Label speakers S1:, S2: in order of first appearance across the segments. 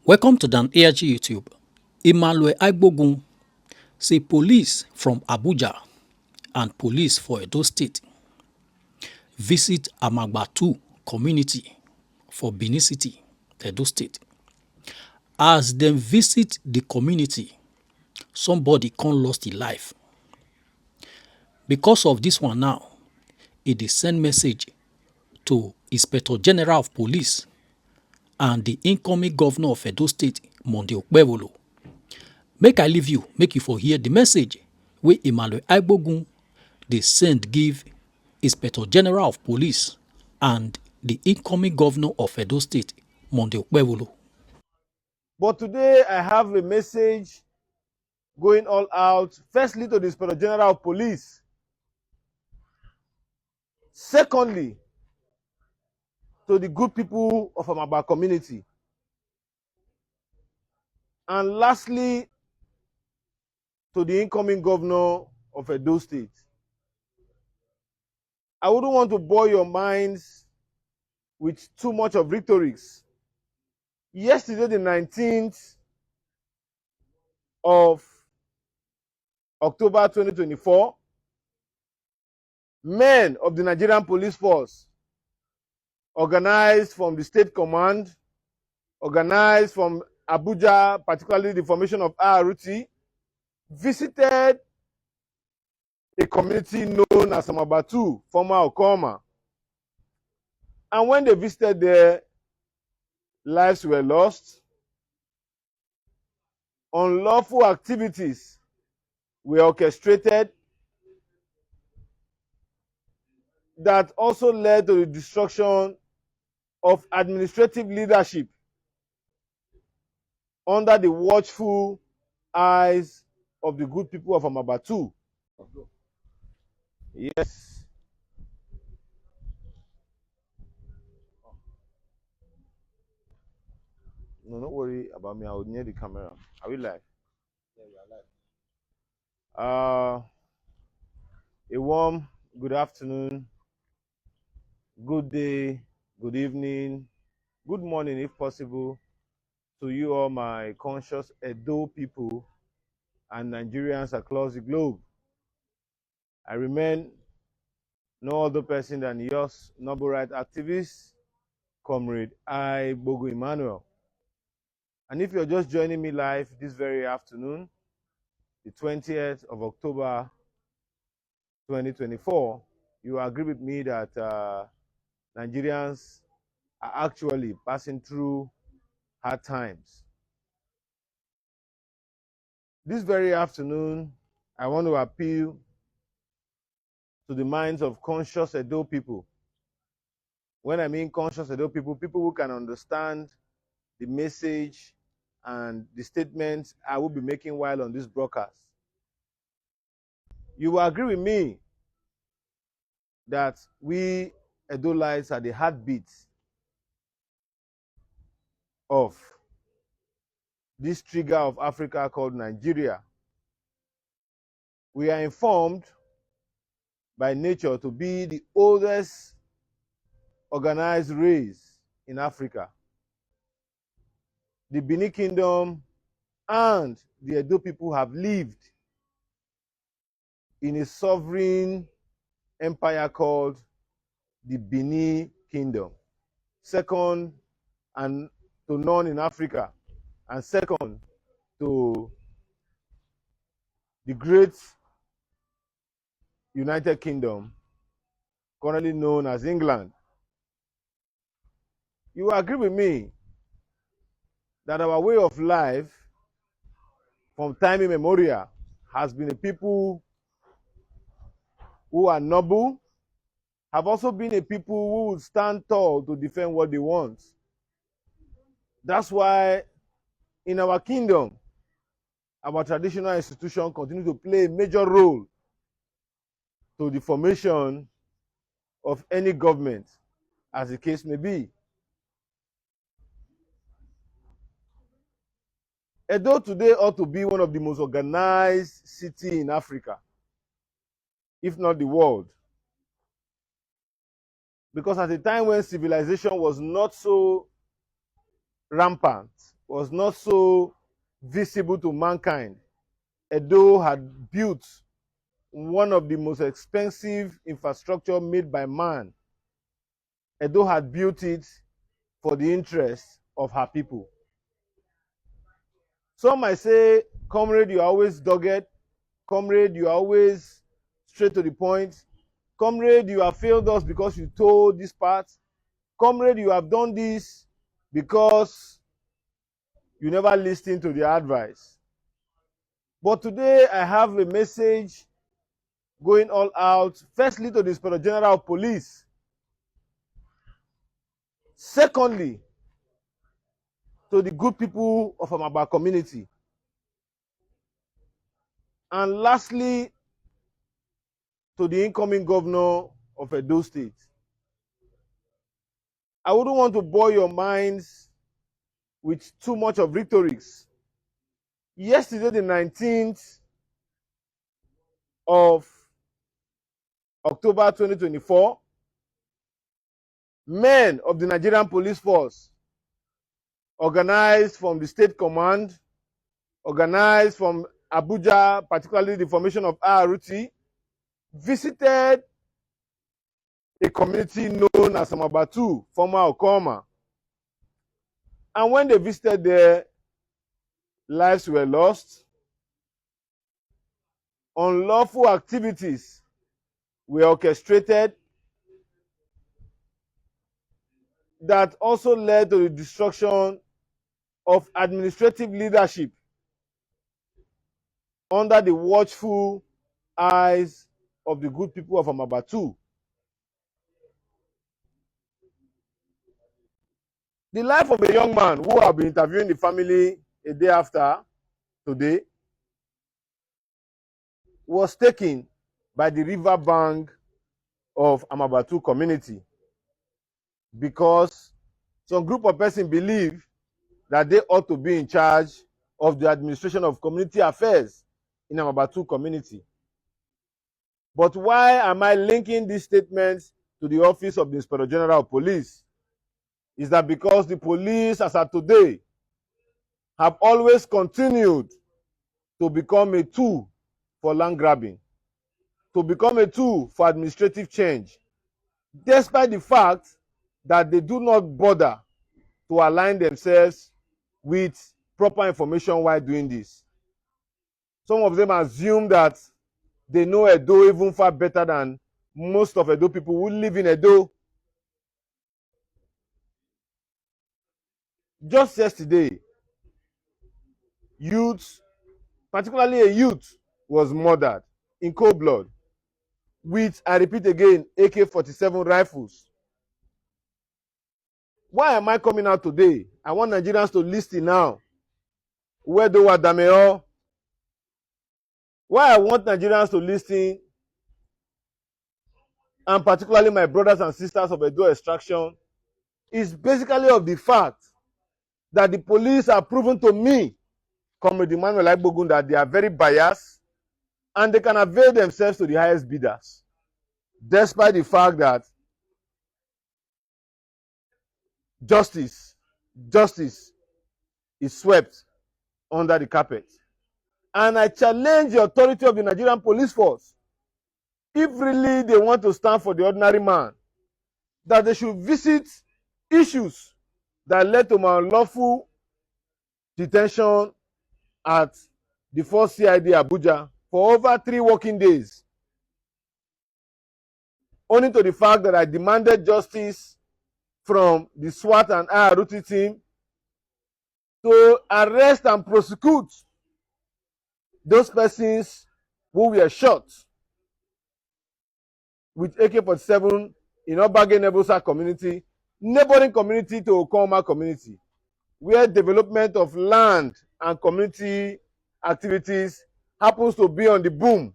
S1: Welcome to Dan ARG YouTube. Emmanuel Agbogun say police from Abuja and police for Edo State visit Amagba 2 community for Benin City, Edo State. As dem visit the community, somebody come lost his life. Because of this one now, e dey send message to Inspector General of Police and the incoming governor of Edo State, Monday Okpebholo. Make I leave you, make you for hear the message wey Emmanuel Agbogun dey send give Inspector General of Police and the incoming governor of Edo State, Monday Okpebholo.
S2: But today I have a message going all out, firstly to the Inspector General of Police, secondly to the good people of Amagba community, and lastly to the incoming governor of Edo State. I wouldn't want to bore your minds with too much of rhetorics. Yesterday, the 19th of October 2024, men of the Nigerian Police Force, organized from the State Command, organized from Abuja, particularly the formation of RRT, visited a community known as Amagba 2, former Okoma. And when they visited there, lives were lost, unlawful activities were orchestrated that also led to the destruction of administrative leadership under the watchful eyes of the good people of Amagba 2. Yes. No, don't worry about me. I will near the camera. Are we live? Yeah, we are live. A warm good afternoon, good day, good evening, good morning if possible to you all my conscious Edo people and Nigerians across the globe. I remain no other person than yours, noble right activist, Comrade Bogo Emmanuel. And if you're just joining me live this very afternoon, the 20th of October 2024, you agree with me that Nigerians are actually passing through hard times. This very afternoon, I want to appeal to the minds of conscious Edo people. When I mean conscious Edo people, people who can understand the message and the statements I will be making while on this broadcast. You will agree with me that we Edolites are the heartbeat of this trigger of Africa called Nigeria. We are informed by nature to be the oldest organized race in Africa. The Benin Kingdom and the Edo people have lived in a sovereign empire called the Benin Kingdom, second and to none in Africa, and second to the great United Kingdom, currently known as England. You will agree with me that our way of life from time immemorial has been a people who are noble, have also been a people who would stand tall to defend what they want. That's why in our kingdom, our traditional institutions continue to play a major role to the formation of any government, as the case may be. Edo today ought to be one of the most organized cities in Africa, if not the world. Because at a time when civilization was not so rampant, was not so visible to mankind, Edo had built one of the most expensive infrastructure made by man. Edo had built it for the interest of her people. Some might say, comrade, you are always dogged. Comrade, you are always straight to the point. Comrade, you have failed us because you told this part. Comrade, you have done this because you never listened to the advice. But today I have a message going all out, firstly to the Inspector General of Police, secondly to the good people of Amagba community, and lastly to the incoming governor of Edo State. I wouldn't want to bore your minds with too much of rhetorics. Yesterday, the 19th of October 2024, men of the Nigerian Police Force, organized from the State Command, organized from Abuja, particularly the formation of RUT, visited a community known as Amagba 2, former Okoma. And when they visited there, lives were lost. Unlawful activities were orchestrated that also led to the destruction of administrative leadership under the watchful eyes of the good people of Amagba 2. The life of a young man who have been interviewing the family a day after today was taken by the river bank of Amagba 2 community because some group of persons believe that they ought to be in charge of the administration of community affairs in Amagba 2 community. But why am I linking these statements to the office of the Inspector General of Police? Is that because the police, as of today, have always continued to become a tool for land grabbing, to become a tool for administrative change, despite the fact that they do not bother to align themselves with proper information while doing this. Some of them assume that they know Edo even far better than most of Edo people who live in Edo. Just yesterday, youth, particularly a youth, was murdered in cold blood with, I repeat again, AK-47 rifles. Why am I coming out today? I want Nigerians to listen now. Where do Wadameo? Why I want Nigerians to listen, and particularly my brothers and sisters of Edo extraction, is basically of the fact that the police have proven to me, Comrade Emmanuel Agbogun, that they are very biased and they can avail themselves to the highest bidders, despite the fact that justice is swept under the carpet. And I challenge the authority of the Nigerian police force, if really they want to stand for the ordinary man, that they should visit issues that led to my unlawful detention at the 4th CID Abuja for over 3 working days, owing to the fact that I demanded justice from the SWAT and IRUT team to arrest and prosecute those persons who were shot with AK-47 in Obage Edo South community, neighboring community to Okoma community, where development of land and community activities happens to be on the boom.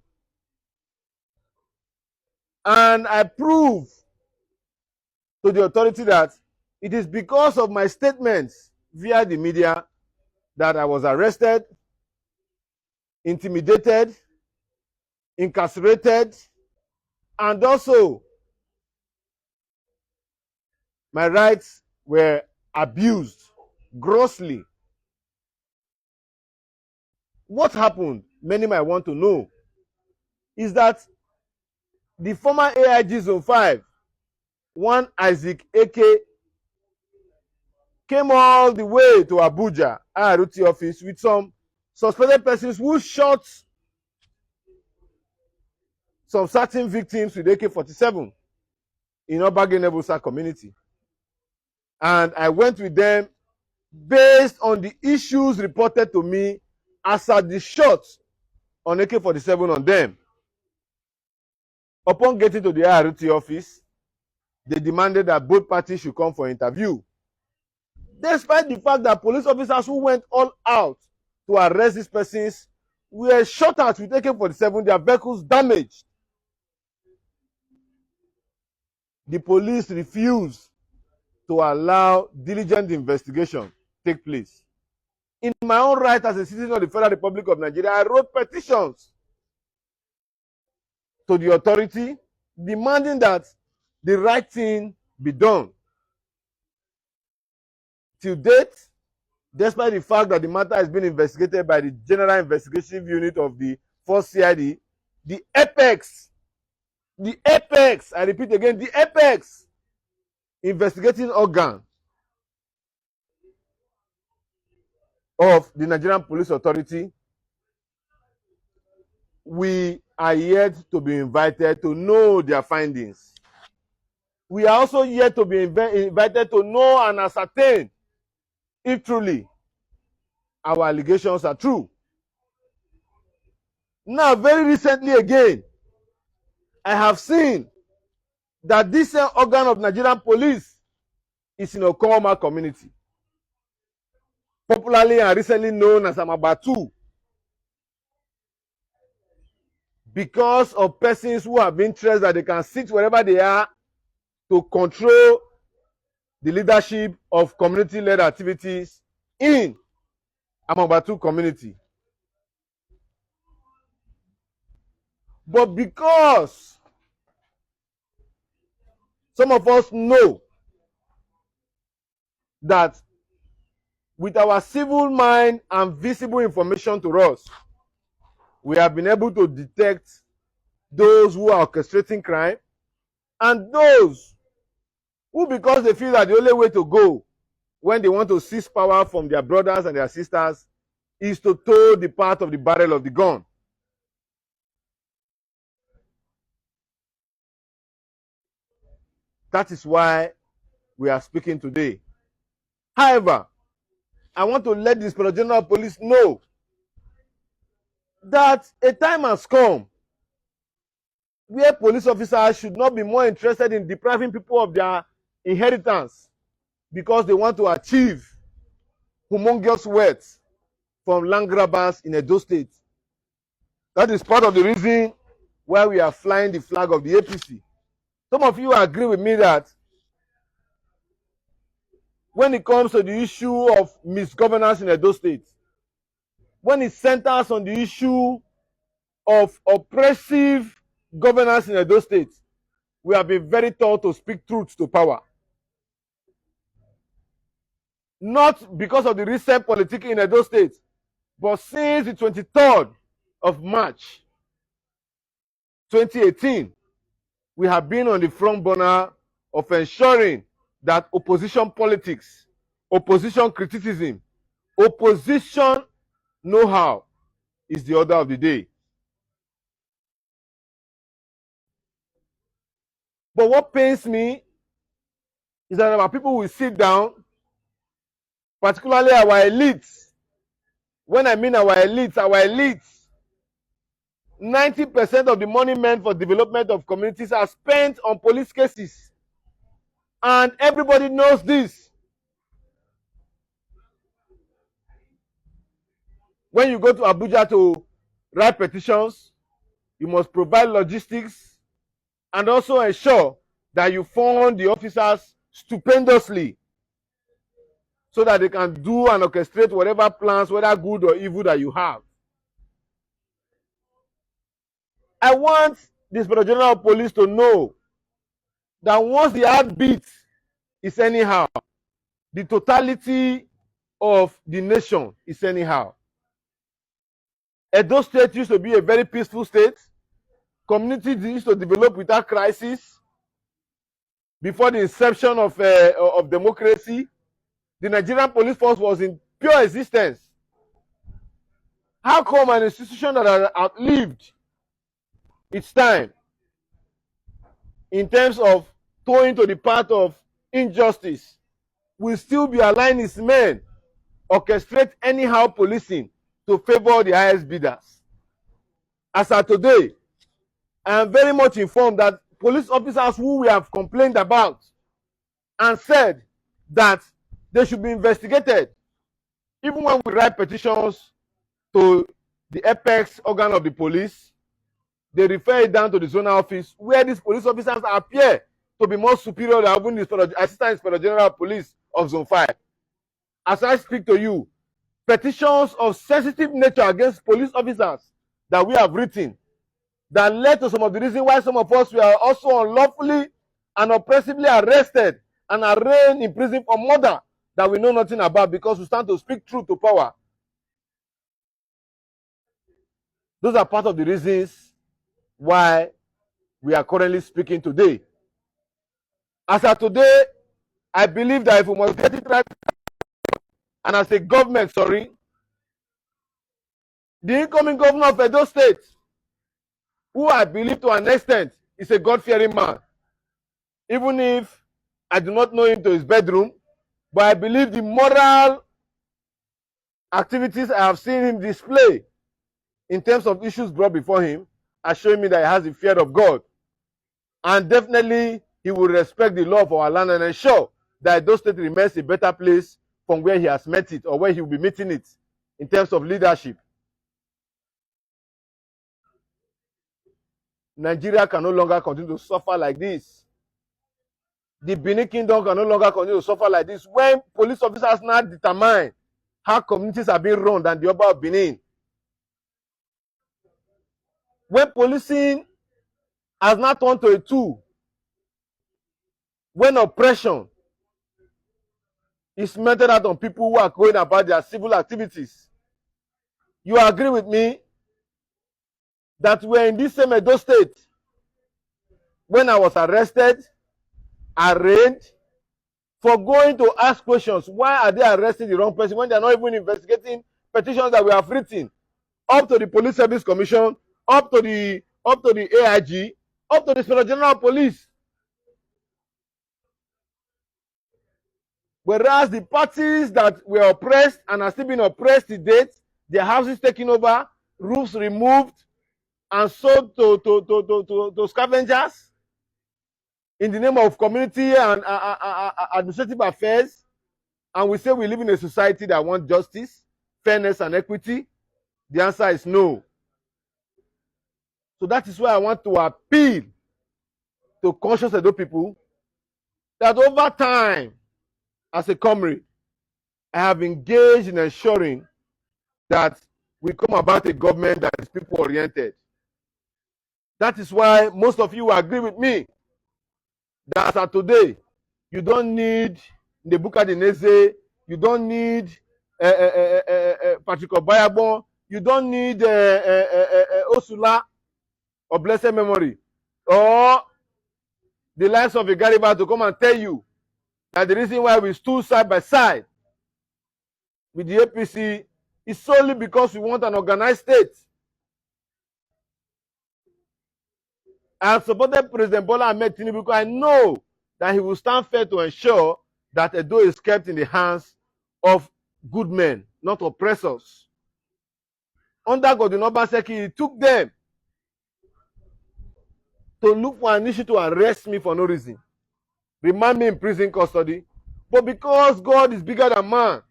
S2: And I prove to the authority that it is because of my statements via the media that I was arrested, intimidated, incarcerated, and also my rights were abused grossly what happened, many might want to know, is that the former AIG Zone 5, one Isaac Eke, came all the way to Abuja, IRT office, with some suspected persons who shot some certain victims with AK-47 in Edo South community. And I went with them based on the issues reported to me as at the shots on AK-47 on them. Upon getting to the IRT office, they demanded that both parties should come for interview. Despite the fact that police officers who went all out to arrest these persons were shot at with AK-47, their vehicles damaged. The police refused to allow diligent investigation take place. In my own right as a citizen of the Federal Republic of Nigeria, I wrote petitions to the authority demanding that the right thing be done. Till date, despite the fact that the matter has been investigated by the General Investigative Unit of the 4th CID, the apex, I repeat again, the apex investigating organ of the Nigerian Police Authority, we are yet to be invited to know their findings. We are also yet to be invited to know and ascertain if truly our allegations are true. Now, very recently again, I have seen that this organ of Nigerian police is in Okpebholo community, popularly and recently known as Amagba 2, because of persons who have interest that they can sit wherever they are to control the leadership of community-led activities in Amagba 2 community. But because some of us know that with our civil mind and visible information to us, we have been able to detect those who are orchestrating crime and those who, because they feel that the only way to go when they want to seize power from their brothers and their sisters is to toe the part of the barrel of the gun. That is why we are speaking today. However, I want to let the Inspector General of Police know that a time has come where police officers should not be more interested in depriving people of their inheritance because they want to achieve humongous wealth from land grabbers in Edo State. That is part of the reason why we are flying the flag of the APC. Some of you agree with me that when it comes to the issue of misgovernance in Edo State, when it centers on the issue of oppressive governance in Edo State, we have been very taught to speak truth to power. Not because of the recent politics in Edo State, but since the 23rd of March 2018, we have been on the front burner of ensuring that opposition politics, opposition criticism, opposition know-how is the order of the day. But what pains me is that our people will sit down, particularly our elites. When I mean our elites, 90% of the money meant for development of communities are spent on police cases. And everybody knows this. When you go to Abuja to write petitions, you must provide logistics and also ensure that you fund the officers stupendously so that they can do and orchestrate whatever plans, whether good or evil, that you have. I want the Inspector General of Police to know that once the heartbeat is anyhow, the totality of the nation is anyhow. Edo State used to be a very peaceful state. Communities used to develop without crisis. Before the inception of democracy, the Nigerian police force was in pure existence. How come an institution that has outlived its time in terms of towing to the path of injustice will still be allowing its men orchestrate anyhow policing to favor the highest bidders? As of today, I am very much informed that police officers who we have complained about and said that they should be investigated, even when we write petitions to the apex organ of the police, they refer it down to the zonal office where these police officers appear to be more superior than even the Assistant Inspector General of Police of Zone 5. As I speak to you, petitions of sensitive nature against police officers that we have written that led to some of the reasons why some of us were also unlawfully and oppressively arrested and arraigned in prison for murder that we know nothing about because we stand to speak truth to power. Those are part of the reasons why we are currently speaking today. As of today, I believe that if we must get it right, and as a government, the incoming governor of Edo State, who I believe to an extent is a God-fearing man, even if I do not know him to his bedroom, but I believe the moral activities I have seen him display in terms of issues brought before him are showing me that he has the fear of God. And definitely, he will respect the law of our land and ensure that Edo State remains a better place from where he has met it or where he will be meeting it in terms of leadership. Nigeria can no longer continue to suffer like this. The Benin Kingdom can no longer continue to suffer like this when police officers now determine how communities are being run than the Oba of Benin. When policing has not turned to a tool, when oppression is meted out on people who are going about their civil activities, you agree with me that we're in this same Edo State when I was arrested, arraigned, for going to ask questions. Why are they arresting the wrong person when they're not even investigating petitions that we have written up to the Police Service Commission, up to the AIG, up to the Inspector General of Police? Whereas the parties that were oppressed and are still being oppressed to date, their houses taken over, roofs removed, and sold to scavengers in the name of community and administrative affairs. And we say we live in a society that wants justice, fairness, and equity. The answer is no. So that is why I want to appeal to conscious Edo people that over time, as a comrade, I have engaged in ensuring that we come about a government that is people-oriented. That is why most of you agree with me that as of today, you don't need Nebukadnezar, you don't need Patrick Obayabon, you don't need Osula of blessed memory, or the likes of Igariba to come and tell you that the reason why we stood side by side with the APC is solely because we want an organized state. I have supported President Bola Ahmed Tinubu because I know that he will stand fair to ensure that Edo is kept in the hands of good men, not oppressors. Under Godwin Obaseki, he took them to look for an issue to arrest me for no reason, remand me in prison custody. But because God is bigger than man,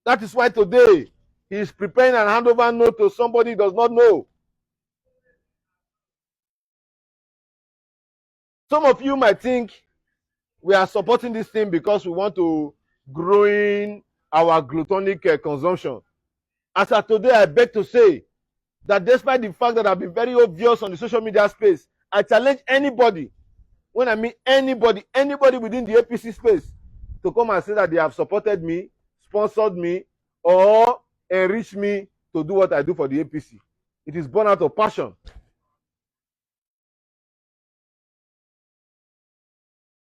S2: that is why today he is preparing an handover note to somebody he does not know. Some of you might think we are supporting this thing because we want to grow in our gluttonic consumption. As of today, I beg to say that despite the fact that I've been very obvious on the social media space, I challenge anybody, when I mean anybody within the APC space, to come and say that they have supported me, sponsored me, or enriched me to do what I do for the APC. It is born out of passion.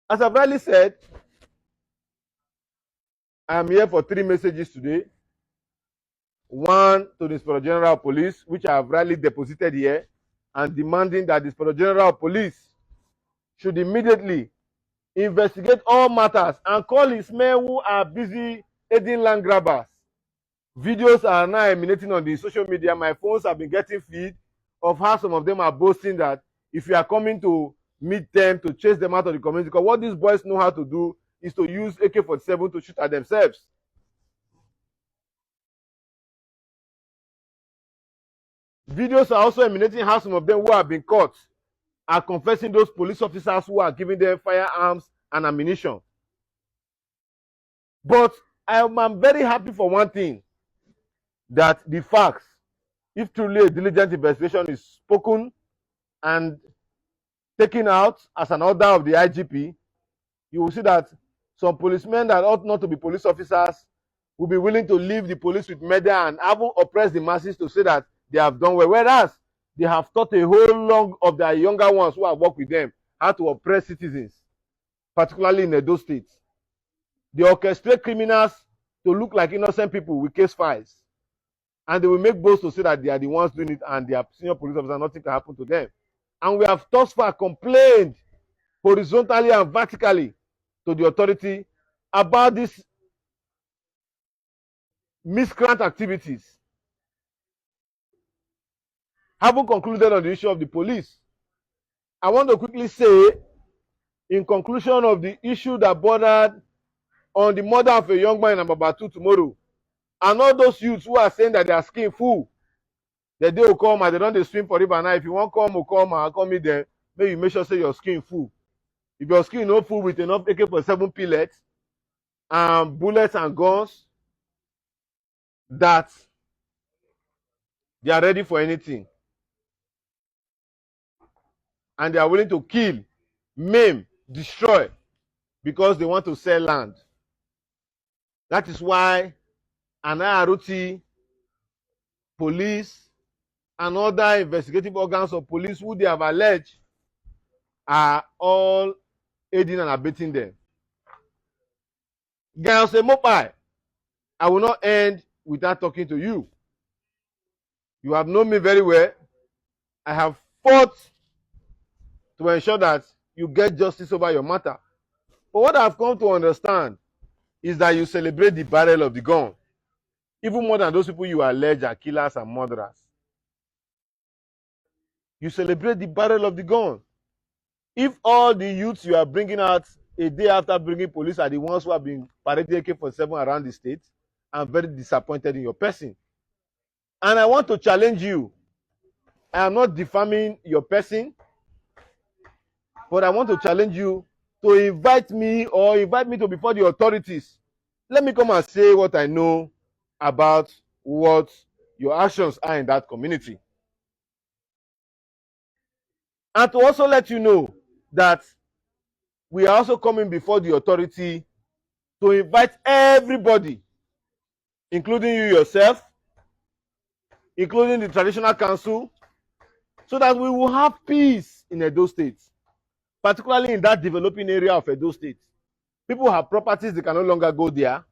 S2: As I've rightly said, I am here for 3 messages today. One to the Inspector General of Police, which I have rightly deposited here, and demanding that the Inspector General of Police should immediately investigate all matters and call his men who are busy aiding land grabbers. Videos are now emanating on the social media. My phones have been getting feed of how some of them are boasting that if you are coming to meet them, to chase them out of the community, because what these boys know how to do is to use AK-47 to shoot at themselves. Videos are also emanating how some of them who have been caught are confessing those police officers who are giving them firearms and ammunition. But I am very happy for one thing, that the facts, if truly a diligent investigation is spoken and taken out as an order of the IGP, you will see that some policemen that ought not to be police officers will be willing to leave the police with murder and even oppress the masses to say that they have done well, whereas they have taught a whole lot of their younger ones who have worked with them how to oppress citizens, particularly in Edo State. They orchestrate criminals to look like innocent people with case files, and they will make boasts to say that they are the ones doing it and they are senior police officers, nothing can happen to them. And we have thus far complained horizontally and vertically to the authority about these miscreant activities. Having concluded on the issue of the police, I want to quickly say, in conclusion of the issue that bordered on the murder of a young man in Amagba tomorrow, and all those youths who are saying that their skin full, the day will come and they don't swim for river now. If you want come, come and come meet them, maybe you make sure say your skin full. If your skin not full with enough AK-47 pellets and bullets and guns, that they are ready for anything. And they are willing to kill, maim, destroy, because they want to sell land. That is why an IROT, police, and other investigative organs of police who they have alleged are all aiding and abetting them. Girls, Mopai, I will not end without talking to you. You have known me very well. I have fought to ensure that you get justice over your matter. But what I've come to understand is that you celebrate the barrel of the gun, even more than those people you allege are killers and murderers. You celebrate the barrel of the gun. If all the youths you are bringing out a day after bringing police are the ones who have been parading AK-47 around the state, I'm very disappointed in your person. And I want to challenge you. I am not defaming your person, but I want to challenge you to invite me to before the authorities. Let me come and say what I know about what your actions are in that community. And to also let you know that we are also coming before the authority to invite everybody, including you yourself, including the traditional council, so that we will have peace in Edo State, particularly in that developing area of Edo State. People have properties, they can no longer go there.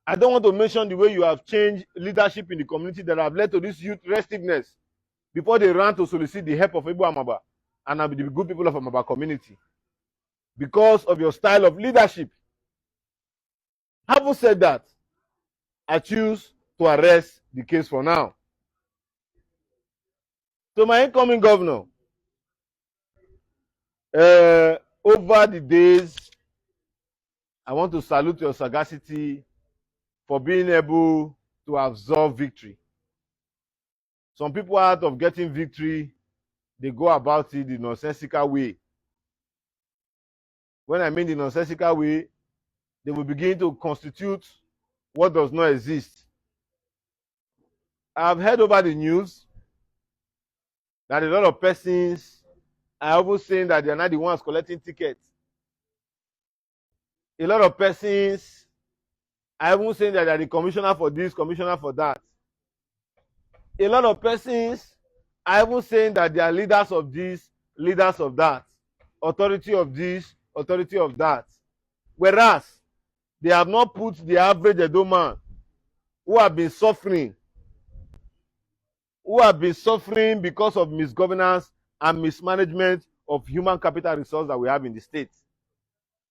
S2: I don't want to mention the way you have changed leadership in the community that have led to this youth restiveness before they ran to solicit the help of Igbo Amagba and the good people of Amagba community because of your style of leadership. Having said that, I choose to arrest the case for now. To my incoming governor, over the days, I want to salute your sagacity for being able to absorb victory. Some people, out of getting victory, they go about it the nonsensical way. When I mean the nonsensical way, they will begin to constitute what does not exist. I have heard over the news that a lot of persons are even saying that they are not the ones collecting tickets. A lot of persons I even saying that they are the commissioner for this, commissioner for that. A lot of persons are even saying that they are leaders of this, leaders of that, authority of this, authority of that. Whereas they have not put the average Edo man who have been suffering because of misgovernance and mismanagement of human capital resource that we have in the state.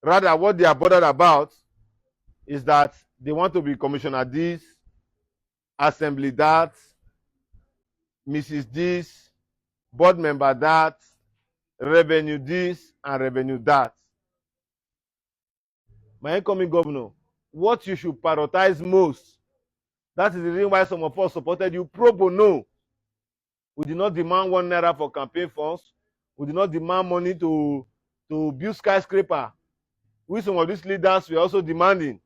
S2: Rather, what they are bothered about is that they want to be commissioner this, assembly that, Mrs. this, board member that, revenue this, and revenue that. My incoming governor, what you should prioritize most, that is the reason why some of us supported you pro bono. We did not demand 1 naira for campaign funds. We did not demand money to build skyscraper. We, some of these leaders, were also demanding.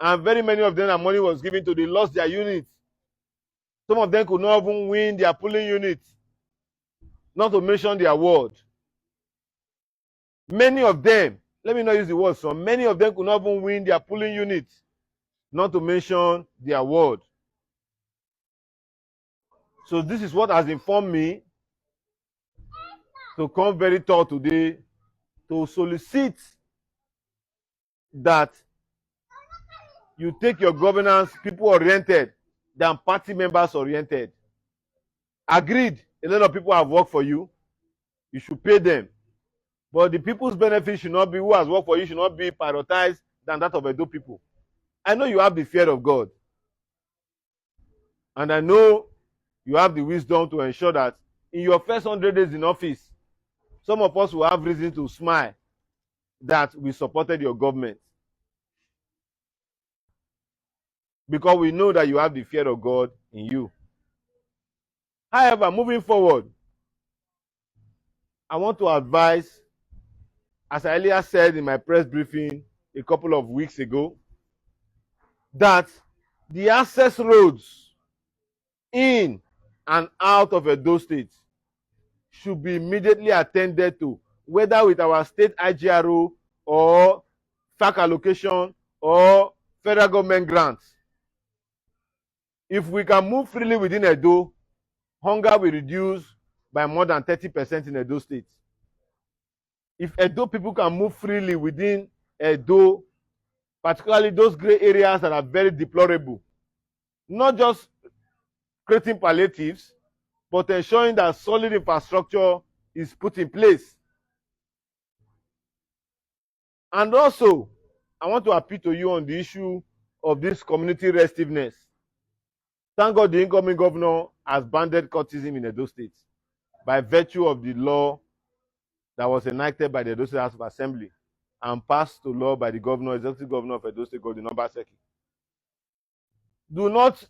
S2: And very many of them, that money was given to, they lost their units. Some of them could not even win their polling units, not to mention their ward. Many of them, let me not use the word some, many of them could not even win their polling units, not to mention their ward. So this is what has informed me to come very tall today to solicit that you take your governance people-oriented than party members-oriented. Agreed, a lot of people have worked for you. You should pay them. But the people's benefit should not be, who has worked for you, should not be prioritized than that of Edo people. I know you have the fear of God. And I know you have the wisdom to ensure that in your first 100 days in office, some of us will have reason to smile that we supported your government. Because we know that you have the fear of God in you. However, moving forward, I want to advise, as I earlier said in my press briefing a couple of weeks ago, that the access roads in and out of Edo State should be immediately attended to, whether with our state IGRO or FAC allocation or federal government grants. If we can move freely within Edo, hunger will reduce by more than 30% in Edo State. If Edo people can move freely within Edo, particularly those gray areas that are very deplorable, not just creating palliatives, but ensuring that solid infrastructure is put in place. And also, I want to appeal to you on the issue of this community restiveness. Thank God the incoming governor has banded cultism in Edo State by virtue of the law that was enacted by the Edo State House of Assembly and passed to law by the governor, executive governor of Edo State, Godwin Obaseki. Do not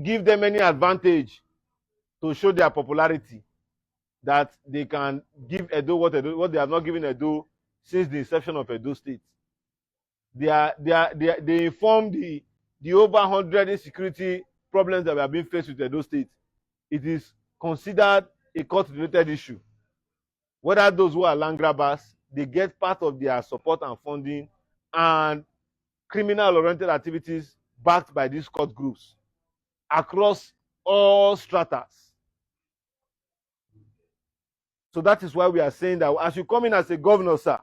S2: give them any advantage to show their popularity, that they can give Edo what they have not given Edo since the inception of Edo State. They inform the over 100 insecurity problems that we have been faced with Edo State. It is considered a court-related issue. Whether those who are land grabbers, they get part of their support and funding and criminal-oriented activities backed by these court groups across all stratas. So that is why we are saying that as you come in as a governor, sir,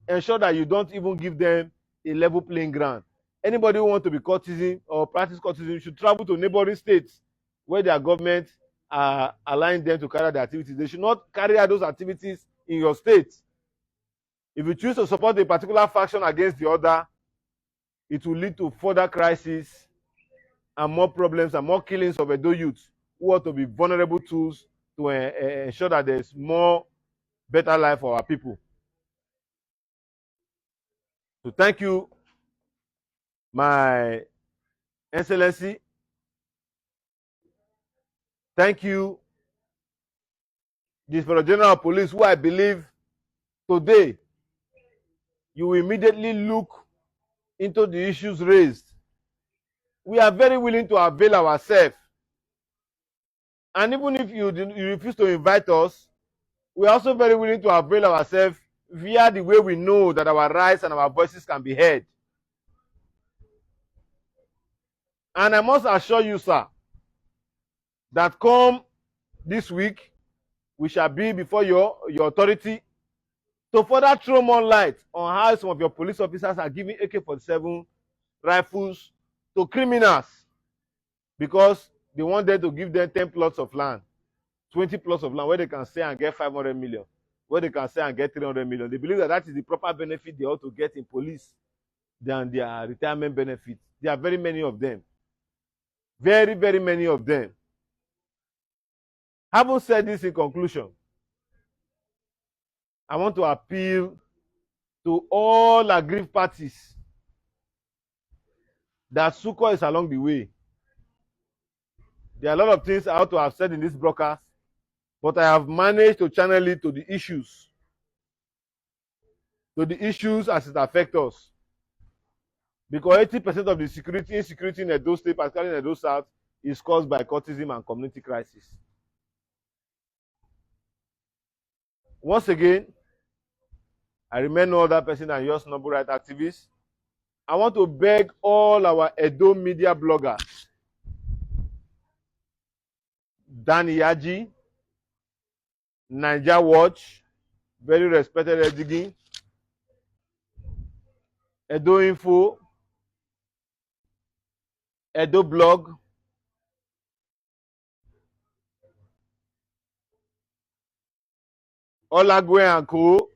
S2: ensure that you don't even give them a level playing ground. Anybody who wants to be courtesan or practice courtesan should travel to neighboring states where their government are allowing them to carry out their activities. They should not carry out those activities in your state. If you choose to support a particular faction against the other, it will lead to further crises and more problems and more killings of Edo youth who ought to be vulnerable tools to ensure that there is more better life for our people. So thank you, My Excellency. Thank you, the Inspector General of Police, who I believe today you will immediately look into the issues raised. We are very willing to avail ourselves. And even if you refuse to invite us, we are also very willing to avail ourselves via the way we know that our rights and our voices can be heard. And I must assure you, sir, that come this week, we shall be before your authority to further throw more light on how some of your police officers are giving AK-47 rifles to criminals because they want them to give them 10 plots of land, 20 plots of land where they can say and get 500 million, where they can say and get 300 million. They believe that that is the proper benefit they ought to get in police than their retirement benefits. There are very many of them. Very, very many of them. Having said this in conclusion, I want to appeal to all aggrieved parties that succor is along the way. There are a lot of things I ought to have said in this broadcast, but I have managed to channel it to the issues as it affects us. Because 80% of the insecurity in Edo State, particularly in Edo South, is caused by cultism and community crisis. Once again, I remain no other person than your noble right activist. I want to beg all our Edo media bloggers, Danny Yaji, Naija Watch, very respected Edigin, Edo Info, Edo Blog, Olagwe and Co,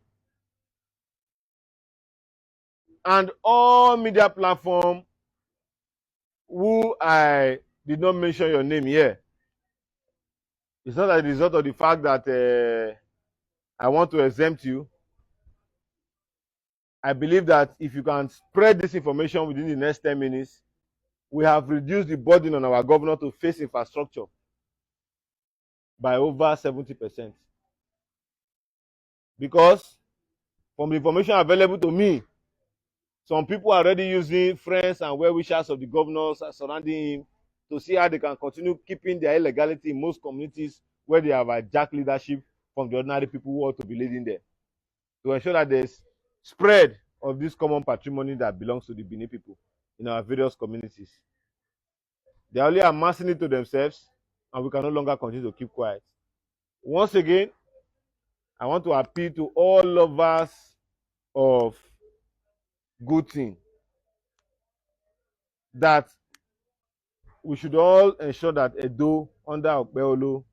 S2: and all media platforms who I did not mention your name here. It's not a result of the fact that I want to exempt you. I believe that if you can spread this information within the next 10 minutes, we have reduced the burden on our governor to face infrastructure by over 70%. Because from the information available to me, some people are already using friends and well-wishers of the governors surrounding him to see how they can continue keeping their illegality in most communities where they have hijacked leadership from the ordinary people who ought to be leading there, to ensure that there's spread of this common patrimony that belongs to the Benin people in our various communities. They are only amassing it to themselves, and we can no longer continue to keep quiet. Once again, I want to appeal to all lovers of good thing that we should all ensure that Edo under Okpebholo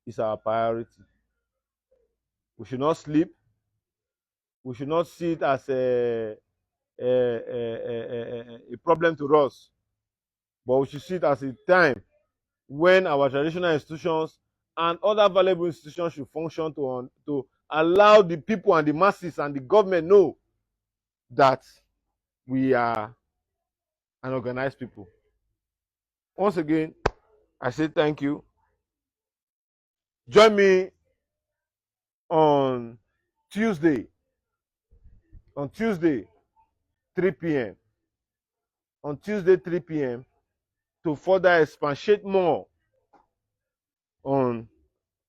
S2: is our priority. We should not sleep. We should not see it as a problem to us, but we should see it as a time when our traditional institutions and other valuable institutions should function to allow the people and the masses and the government know that we are an organized people. Once again, I say thank you. Join me on Tuesday, 3 p.m. On Tuesday, 3 p.m. to further expatiate more on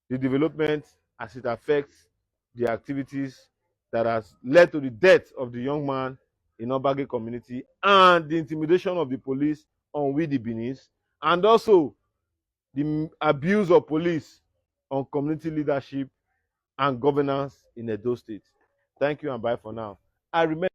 S2: the development as it affects the activities that has led to the death of the young man in Obage community and the intimidation of the police on we the Benis, and also the abuse of police on community leadership and governance in Edo State. Thank you and bye for now. I remember.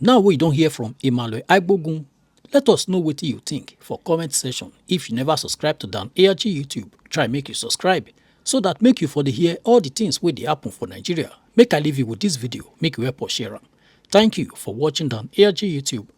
S1: Now we don't hear from Emmanuel Agbogun. Let us know what you think for comment section. If you never subscribe to Dan ARG YouTube, try make you subscribe so that make you for the hear all the things wey dey happen for Nigeria. Make I leave you with this video, make you help us share am. Thank you for watching Dan ARG YouTube.